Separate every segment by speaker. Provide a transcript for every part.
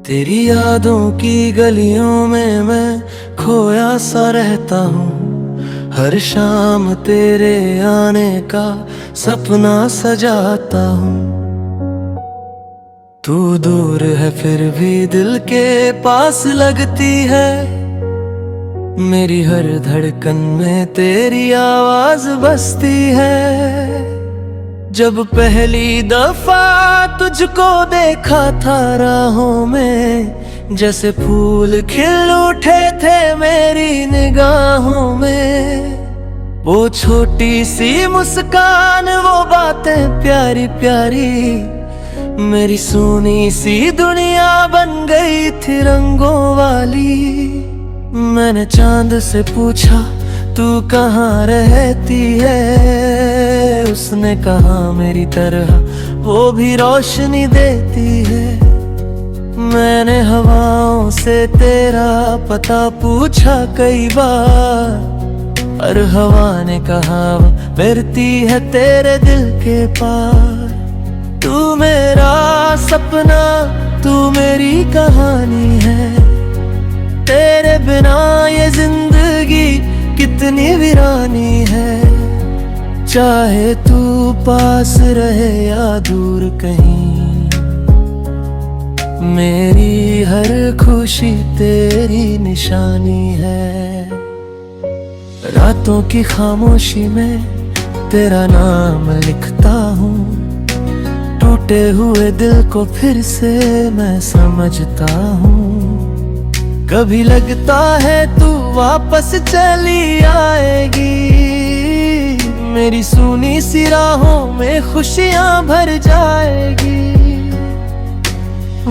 Speaker 1: तेरी यादों की गलियों में मैं खोया सा रहता हूँ। हर शाम तेरे आने का सपना सजाता हूँ। तू दूर है फिर भी दिल के पास लगती है। मेरी हर धड़कन में तेरी आवाज बसती है। जब पहली दफा तुझको देखा था राहों में, जैसे फूल खिल उठे थे मेरी निगाहों में। वो छोटी सी मुस्कान, वो बातें प्यारी प्यारी, मेरी सुनी सी दुनिया बन गई थी रंगों वाली। मैंने चांद से पूछा तू कहाँ रहती है, उसने कहा मेरी तरह वो भी रोशनी देती है। मैंने हवाओं से तेरा पता पूछा कई बार, हर हवा ने कहा वो फिरती है तेरे दिल के पार। तू मेरा सपना, तू मेरी कहानी है। तेरे बिना ये जिंदगी कितनी वीरानी है। चाहे तू पास रहे या दूर कहीं, मेरी हर खुशी तेरी निशानी है। रातों की खामोशी में तेरा नाम लिखता हूँ। टूटे हुए दिल को फिर से मैं समझता हूँ। कभी लगता है तू वापस चली आएगी, मेरी सुनी सी राहों में खुशियां भर जाएगी।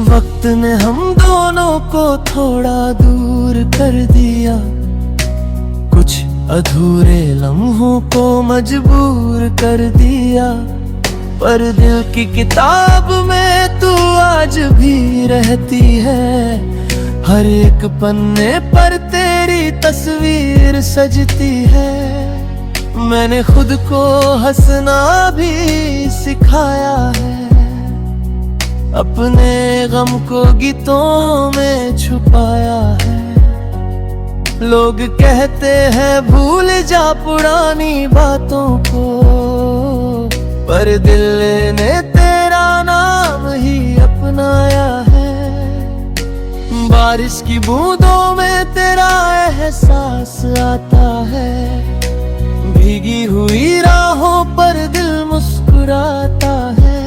Speaker 1: वक्त ने हम दोनों को थोड़ा दूर कर दिया, कुछ अधूरे लम्हों को मजबूर कर दिया। पर दिल की किताब में तू आज भी रहती है। हर एक पन्ने पर तेरी तस्वीर सजती है। मैंने खुद को हंसना भी सिखाया है, अपने गम को गीतों में छुपाया है। लोग कहते हैं भूल जा पुरानी बातों को, पर दिल ने तेरा नाम ही अपनाया है। बारिश की बूंदों में तेरा एहसास आता है। भीगी हुई राहों पर दिल मुस्कुराता है।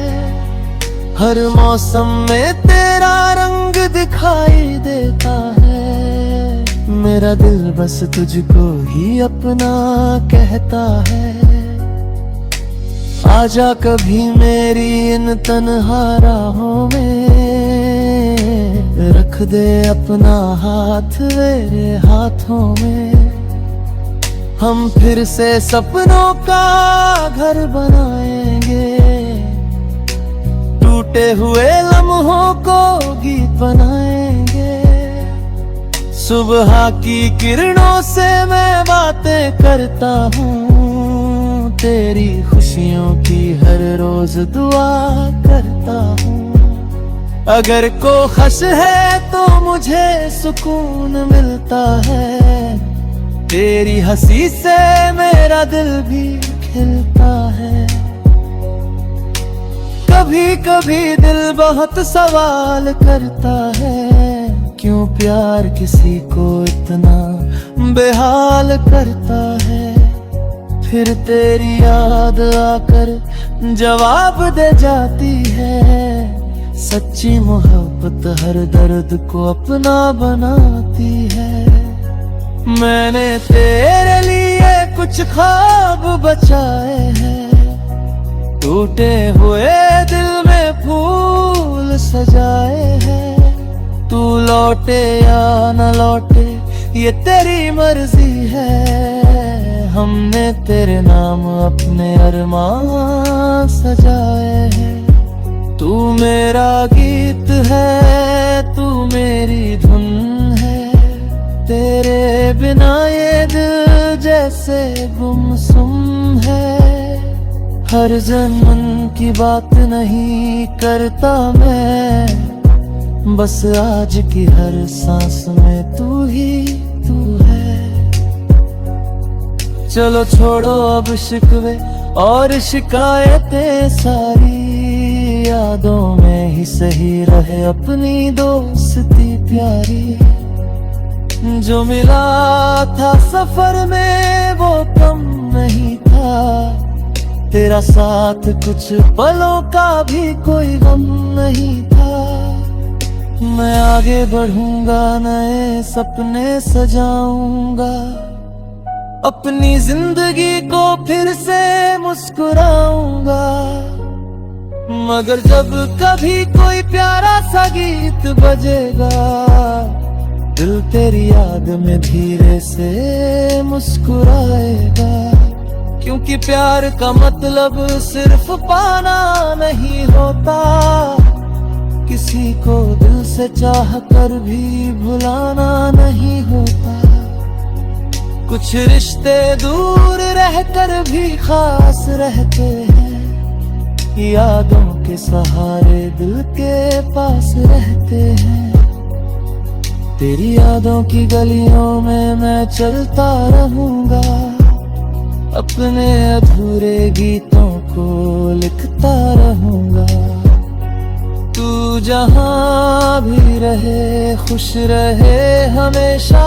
Speaker 1: हर मौसम में तेरा रंग दिखाई देता है। मेरा दिल बस तुझको ही अपना कहता है। आजा कभी मेरी इन तन्हा राहों में, रख दे अपना हाथ मेरे हाथों में। हम फिर से सपनों का घर बनाएंगे, टूटे हुए लम्हों को गीत बनाएंगे। सुबह की किरणों से मैं बातें करता हूँ, तेरी खुशियों की हर रोज दुआ करता हूँ। अगर को खश है तो मुझे सुकून मिलता है। तेरी हंसी से मेरा दिल भी खिलता है। कभी कभी दिल बहुत सवाल करता है, क्यों प्यार किसी को इतना बेहाल करता है। फिर तेरी याद आकर जवाब दे जाती है। सच्ची मोहब्बत हर दर्द को अपना बनाती है। मैंने तेरे लिए कुछ ख्वाब बचाए हैं, टूटे हुए दिल में फूल सजाए हैं। तू लौटे या न लौटे ये तेरी मर्जी है। हमने तेरे नाम अपने अरमान सजाए हैं। तू मेरा गीत है, तू मेरी धुन है। तेरे बिना ये दिल जैसे गुमसुम है। हर जन्म की बात नहीं करता मैं, बस आज की हर सांस में तू ही तू है। चलो छोड़ो अब शिकवे और शिकायतें सारी, यादों में ही सही रहे अपनी दोस्ती प्यारी। जो मिला था सफर में वो कम नहीं था, तेरा साथ कुछ पलों का भी कोई गम नहीं था। मैं आगे बढ़ूंगा, नए सपने सजाऊंगा, अपनी जिंदगी को फिर से मुस्कुराऊंगा। मगर जब कभी कोई प्यारा सा गीत बजेगा, दिल तेरी याद में धीरे से मुस्कुराएगा। क्योंकि प्यार का मतलब सिर्फ पाना नहीं होता, किसी को दिल से चाह कर भी भुलाना नहीं होता। कुछ रिश्ते दूर रहकर भी खास रहते हैं, यादों के सहारे दिल के पास रहते हैं। तेरी यादों की गलियों में मैं चलता रहूंगा, अपने अधूरे गीतों को लिखता रहूंगा। तू जहां भी रहे खुश रहे हमेशा,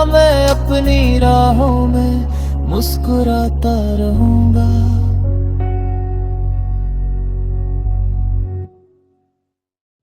Speaker 1: मैं अपनी राहों में मुस्कुराता रहूंगा।